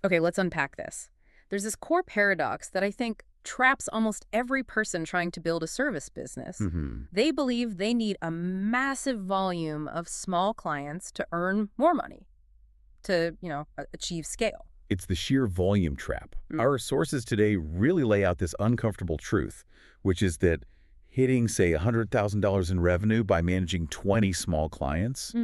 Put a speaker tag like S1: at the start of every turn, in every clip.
S1: Okay, let's unpack this. There's this core paradox that I think traps almost every person trying to build a service business. They believe they need a massive volume of small clients to earn more money, to, achieve scale.
S2: It's the sheer volume trap. Our sources today really lay out this uncomfortable truth, which is that hitting, say, $100,000 in revenue by managing 20 small clients,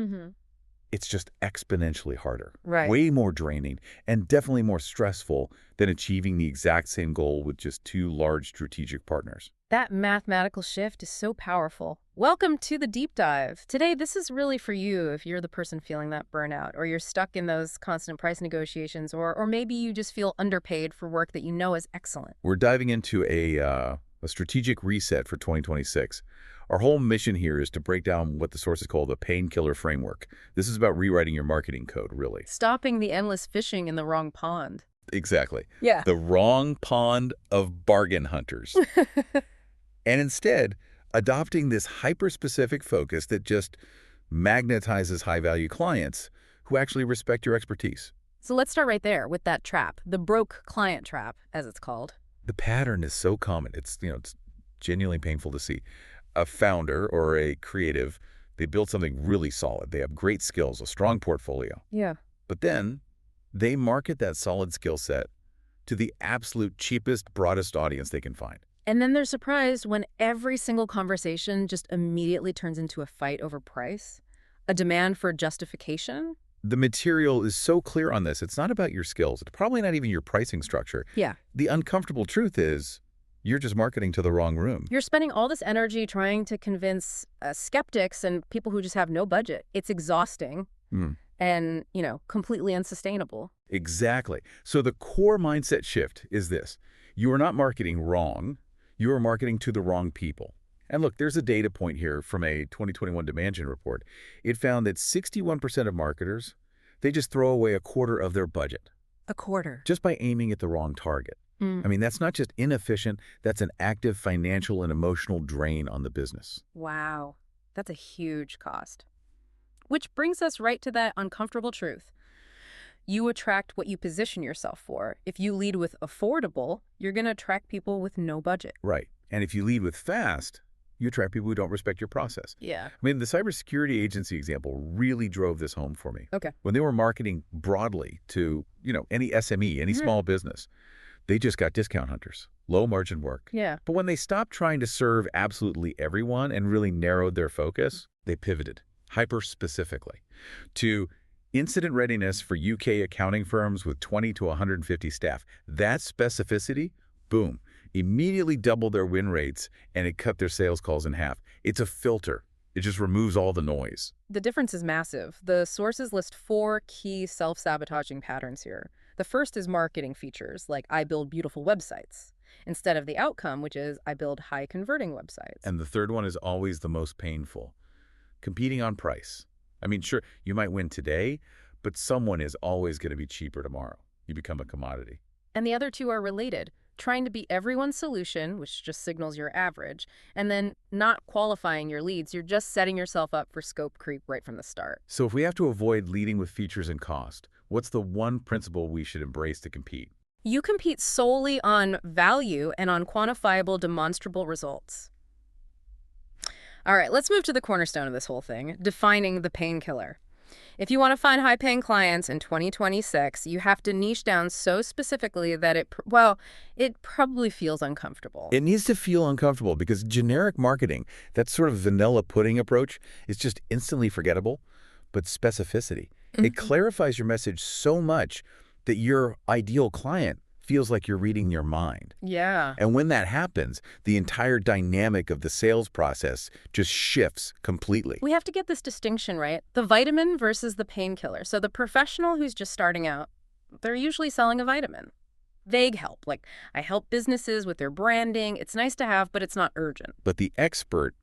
S2: it's just exponentially harder.
S1: Right.
S2: Way more draining and definitely more stressful than achieving the exact same goal with just 2 large strategic partners.
S1: That mathematical shift is so powerful. Welcome to the deep dive. Today, this is really for you if you're the person feeling that burnout, or you're stuck in those constant price negotiations, or maybe you just feel underpaid for work that you know is excellent.
S2: We're diving into a strategic reset for 2026. Our whole mission here is to break down what the sources call the painkiller framework. This is about rewriting your marketing code, really.
S1: Stopping the endless fishing in the wrong pond.
S2: Exactly.
S1: Yeah.
S2: The wrong pond of bargain hunters. And instead, adopting this hyper-specific focus that just magnetizes high-value clients who actually respect your expertise.
S1: So let's start right there with that trap, the broke client trap, as it's called.
S2: The pattern is so common. It's genuinely painful to see. A founder or a creative, they build something really solid. They have great skills, a strong portfolio.
S1: Yeah.
S2: But then they market that solid skill set to the absolute cheapest, broadest audience they can find.
S1: And then they're surprised when every single conversation just immediately turns into a fight over price, a demand for justification.
S2: The material is so clear on this. It's not about your skills. It's probably not even your pricing structure.
S1: Yeah.
S2: The uncomfortable truth is you're just marketing to the wrong room.
S1: You're spending all this energy trying to convince skeptics and people who just have no budget. It's exhausting and, completely unsustainable.
S2: Exactly. So the core mindset shift is this. You are not marketing wrong. You are marketing to the wrong people. And look, there's a data point here from a 2021 Demand Gen report. It found that 61% of marketers, they just throw away a quarter of their budget.
S1: A quarter.
S2: Just by aiming at the wrong target. I mean, that's not just inefficient, that's an active financial and emotional drain on the business.
S1: Wow. That's a huge cost. Which brings us right to that uncomfortable truth. You attract what you position yourself for. If you lead with affordable, you're going to attract people with no budget.
S2: Right. And if you lead with fast, you attract people who don't respect your process.
S1: Yeah.
S2: I mean, the cybersecurity agency example really drove this home for me.
S1: Okay.
S2: When they were marketing broadly to, any SME, any small business, they just got discount hunters, low margin work.
S1: Yeah.
S2: But when they stopped trying to serve absolutely everyone and really narrowed their focus, they pivoted hyper-specifically to incident readiness for UK accounting firms with 20 to 150 staff. That specificity, boom, immediately doubled their win rates and it cut their sales calls in half. It's a filter. It just removes all the noise.
S1: The difference is massive. The sources list 4 key self-sabotaging patterns here. The first is marketing features, like I build beautiful websites, instead of the outcome, which is I build high-converting websites.
S2: And the third one is always the most painful. Competing on price. I mean, sure, you might win today, but someone is always going to be cheaper tomorrow. You become a commodity.
S1: And the other 2 are related. Trying to be everyone's solution, which just signals you're average, and then not qualifying your leads. You're just setting yourself up for scope creep right from the start.
S2: So if we have to avoid leading with features and cost, what's the one principle we should embrace to compete?
S1: You compete solely on value and on quantifiable, demonstrable results. All right, let's move to the cornerstone of this whole thing, defining the painkiller. If you want to find high-paying clients in 2026, you have to niche down so specifically that it probably feels uncomfortable.
S2: It needs to feel uncomfortable because generic marketing, that sort of vanilla pudding approach, is just instantly forgettable. But specificity, it clarifies your message so much that your ideal client feels like you're reading your mind.
S1: Yeah.
S2: And when that happens, the entire dynamic of the sales process just shifts completely.
S1: We have to get this distinction right. The vitamin versus the painkiller. So the professional who's just starting out, they're usually selling a vitamin. Vague help, like I help businesses with their branding. It's nice to have, but it's not urgent.
S2: But the expert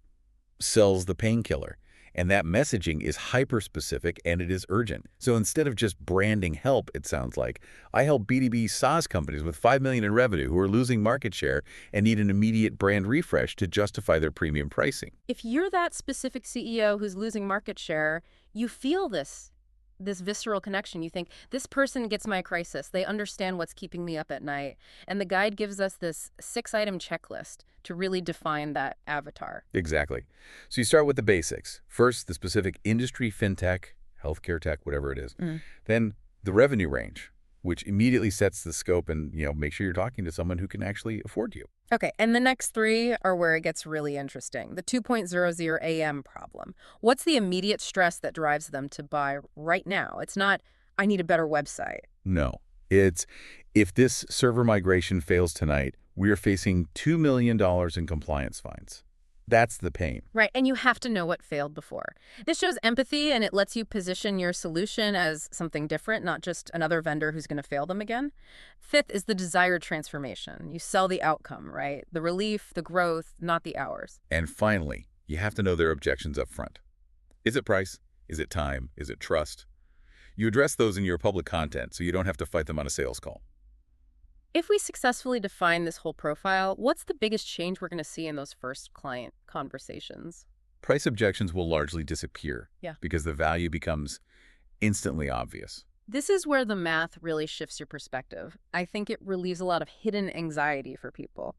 S2: sells the painkiller. And that messaging is hyper-specific and it is urgent. So instead of just branding help, it sounds like, I help B2B SaaS companies with $5 million in revenue who are losing market share and need an immediate brand refresh to justify their premium pricing.
S1: If you're that specific CEO who's losing market share, you feel this this visceral connection. You think, this person gets my crisis. They understand what's keeping me up at night. And the guide gives us this 6-item checklist to really define that avatar.
S2: Exactly. So you start with the basics. First, the specific industry, fintech, healthcare tech, whatever it is. Then the revenue range, which immediately sets the scope and, make sure you're talking to someone who can actually afford you.
S1: Okay, and the next 3 are where it gets really interesting. The 2.00 a.m. problem. What's the immediate stress that drives them to buy right now? It's not, I need a better website.
S2: No. It's, if this server migration fails tonight, we are facing $2 million in compliance fines. That's the pain.
S1: Right, and you have to know what failed before. This shows empathy, and it lets you position your solution as something different, not just another vendor who's going to fail them again. 5th is the desired transformation. You sell the outcome, right? The relief, the growth, not the hours.
S2: And finally, you have to know their objections up front. Is it price? Is it time? Is it trust? You address those in your public content so you don't have to fight them on a sales call.
S1: If we successfully define this whole profile, what's the biggest change we're going to see in those first client conversations?
S2: Price objections will largely disappear because the value becomes instantly obvious.
S1: This is where the math really shifts your perspective. I think it relieves a lot of hidden anxiety for people.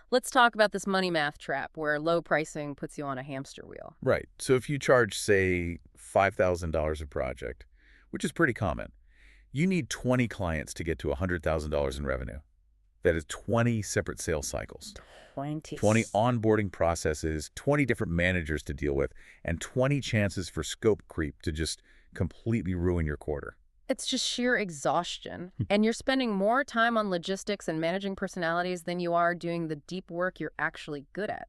S1: Let's talk about this money math trap where low pricing puts you on a hamster wheel.
S2: Right. So if you charge, say, $5,000 a project, which is pretty common, you need 20 clients to get to $100,000 in revenue. That is 20 separate sales cycles. 20 onboarding processes, 20 different managers to deal with, and 20 chances for scope creep to just completely ruin your quarter.
S1: It's just sheer exhaustion. And you're spending more time on logistics and managing personalities than you are doing the deep work you're actually good at.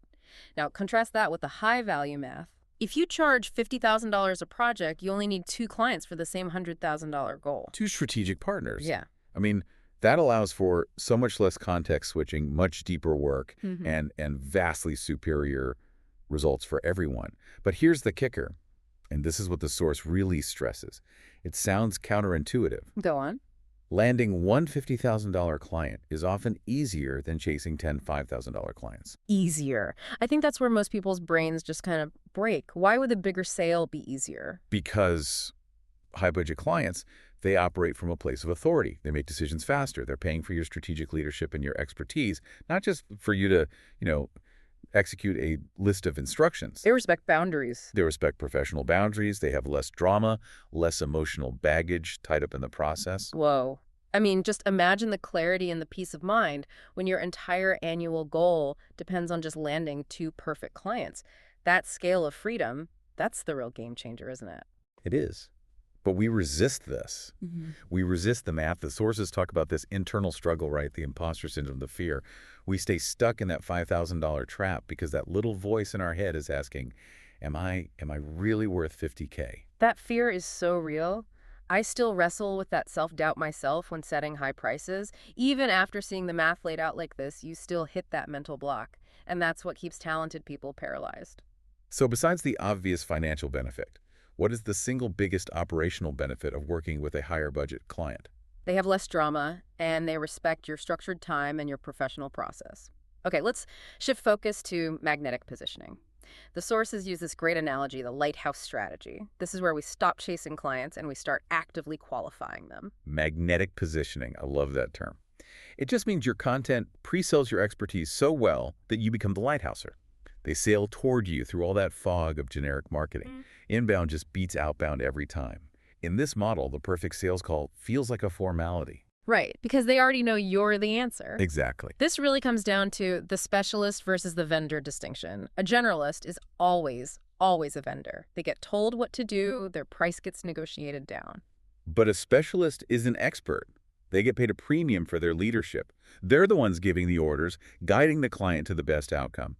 S1: Now, contrast that with the high-value math. If you charge $50,000 a project, you only need 2 clients for the same $100,000 goal.
S2: 2 strategic partners.
S1: Yeah.
S2: I mean, that allows for so much less context switching, much deeper work, and vastly superior results for everyone. But here's the kicker, and this is what the source really stresses. It sounds counterintuitive.
S1: Go on.
S2: Landing one $50,000 client is often easier than chasing 10 $5,000 clients.
S1: Easier. I think that's where most people's brains just kind of break. Why would a bigger sale be easier?
S2: Because high-budget clients, they operate from a place of authority. They make decisions faster. They're paying for your strategic leadership and your expertise, not just for you to, execute a list of instructions.
S1: They respect boundaries.
S2: They respect professional boundaries. They have less drama, less emotional baggage tied up in the process.
S1: Whoa. I mean, just imagine the clarity and the peace of mind when your entire annual goal depends on just landing 2 perfect clients. That scale of freedom, that's the real game changer, isn't it?
S2: It is. But we resist this. We resist the math. The sources talk about this internal struggle, right? The imposter syndrome, the fear. We stay stuck in that $5,000 trap because that little voice in our head is asking, am I really worth $50K?
S1: That fear is so real. I still wrestle with that self-doubt myself when setting high prices. Even after seeing the math laid out like this, you still hit that mental block. And that's what keeps talented people paralyzed.
S2: So besides the obvious financial benefit, what is the single biggest operational benefit of working with a higher budget client?
S1: They have less drama, and they respect your structured time and your professional process. Okay, let's shift focus to magnetic positioning. The sources use this great analogy, the Lighthouse strategy. This is where we stop chasing clients and we start actively qualifying them.
S2: Magnetic positioning. I love that term. It just means your content pre-sells your expertise so well that you become the lighthouser. They sail toward you through all that fog of generic marketing. Inbound just beats outbound every time. In this model, the perfect sales call feels like a formality.
S1: Right, because they already know you're the answer.
S2: Exactly.
S1: This really comes down to the specialist versus the vendor distinction. A generalist is always a vendor. They get told what to do, their price gets negotiated down.
S2: But a specialist is an expert. They get paid a premium for their leadership. They're the ones giving the orders, guiding the client to the best outcome.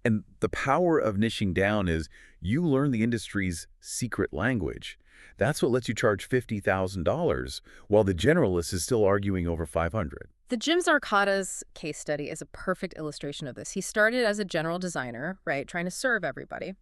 S2: And the power of niching down is you learn the industry's secret language. That's what lets you charge $50,000 while the generalist is still arguing over $500.
S1: The Jim Zarkata's case study is a perfect illustration of this. He started as a general designer, right, trying to serve everybody.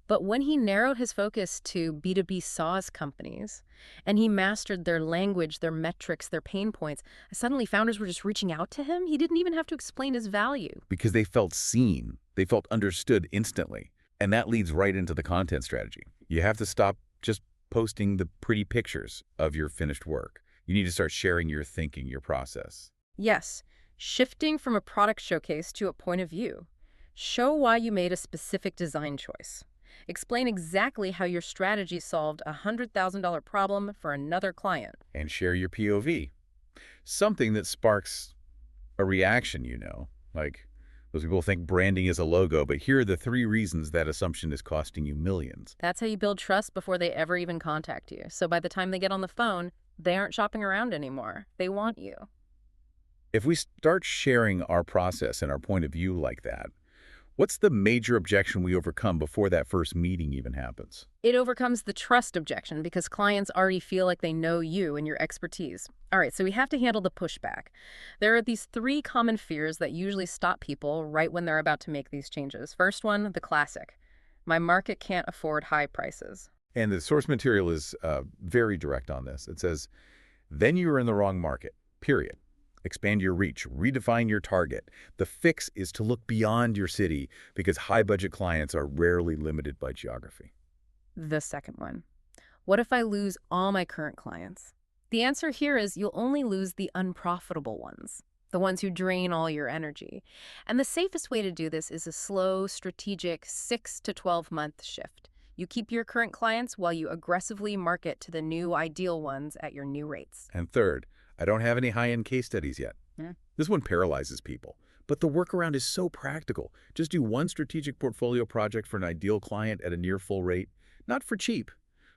S1: But when he narrowed his focus to B2B SaaS companies and he mastered their language, their metrics, their pain points, suddenly founders were just reaching out to him. He didn't even have to explain his value.
S2: Because they felt seen. They felt understood instantly. And that leads right into the content strategy. You have to stop just posting the pretty pictures of your finished work. You need to start sharing your thinking, your process.
S1: Yes, shifting from a product showcase to a point of view. Show why you made a specific design choice. Explain exactly how your strategy solved a $100,000 problem for another client.
S2: And share your POV. Something that sparks a reaction, Like, those people think branding is a logo, but here are the 3 reasons that assumption is costing you millions.
S1: That's how you build trust before they ever even contact you. So by the time they get on the phone, they aren't shopping around anymore. They want you.
S2: If we start sharing our process and our point of view like that, what's the major objection we overcome before that first meeting even happens?
S1: It overcomes the trust objection because clients already feel like they know you and your expertise. All right, so we have to handle the pushback. There are these 3 common fears that usually stop people right when they're about to make these changes. First one, the classic. My market can't afford high prices.
S2: And the source material is very direct on this. It says, then you're in the wrong market, period. Expand your reach, redefine your target. The fix is to look beyond your city because high-budget clients are rarely limited by geography.
S1: The second one. What if I lose all my current clients? The answer here is you'll only lose the unprofitable ones, the ones who drain all your energy. And the safest way to do this is a slow, strategic 6 to 12-month shift. You keep your current clients while you aggressively market to the new ideal ones at your new rates.
S2: And third, I don't have any high-end case studies yet. This one paralyzes people. But the workaround is so practical. Just do one strategic portfolio project for an ideal client at a near full rate, not for cheap,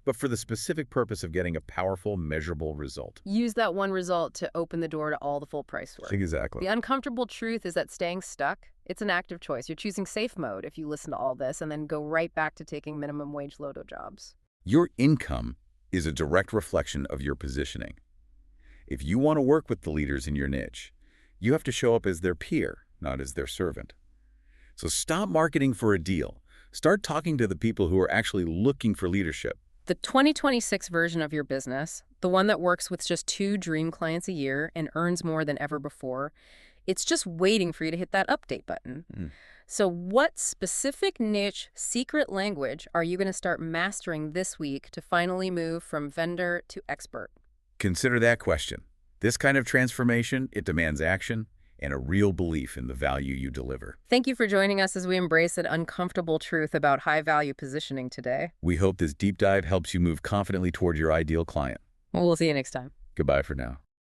S2: but for the specific purpose of getting a powerful, measurable result.
S1: Use that one result to open the door to all the full price work.
S2: Exactly.
S1: The uncomfortable truth is that staying stuck, it's an active choice. You're choosing safe mode if you listen to all this and then go right back to taking minimum wage Lodo jobs.
S2: Your income is a direct reflection of your positioning. If you want to work with the leaders in your niche, you have to show up as their peer, not as their servant. So stop marketing for a deal. Start talking to the people who are actually looking for leadership.
S1: The 2026 version of your business, the one that works with just 2 dream clients a year and earns more than ever before, it's just waiting for you to hit that update button. So what specific niche secret language are you going to start mastering this week to finally move from vendor to expert?
S2: Consider that question. This kind of transformation, it demands action and a real belief in the value you deliver.
S1: Thank you for joining us as we embrace an uncomfortable truth about high-value positioning today.
S2: We hope this deep dive helps you move confidently toward your ideal client.
S1: Well, we'll see you next time.
S2: Goodbye for now.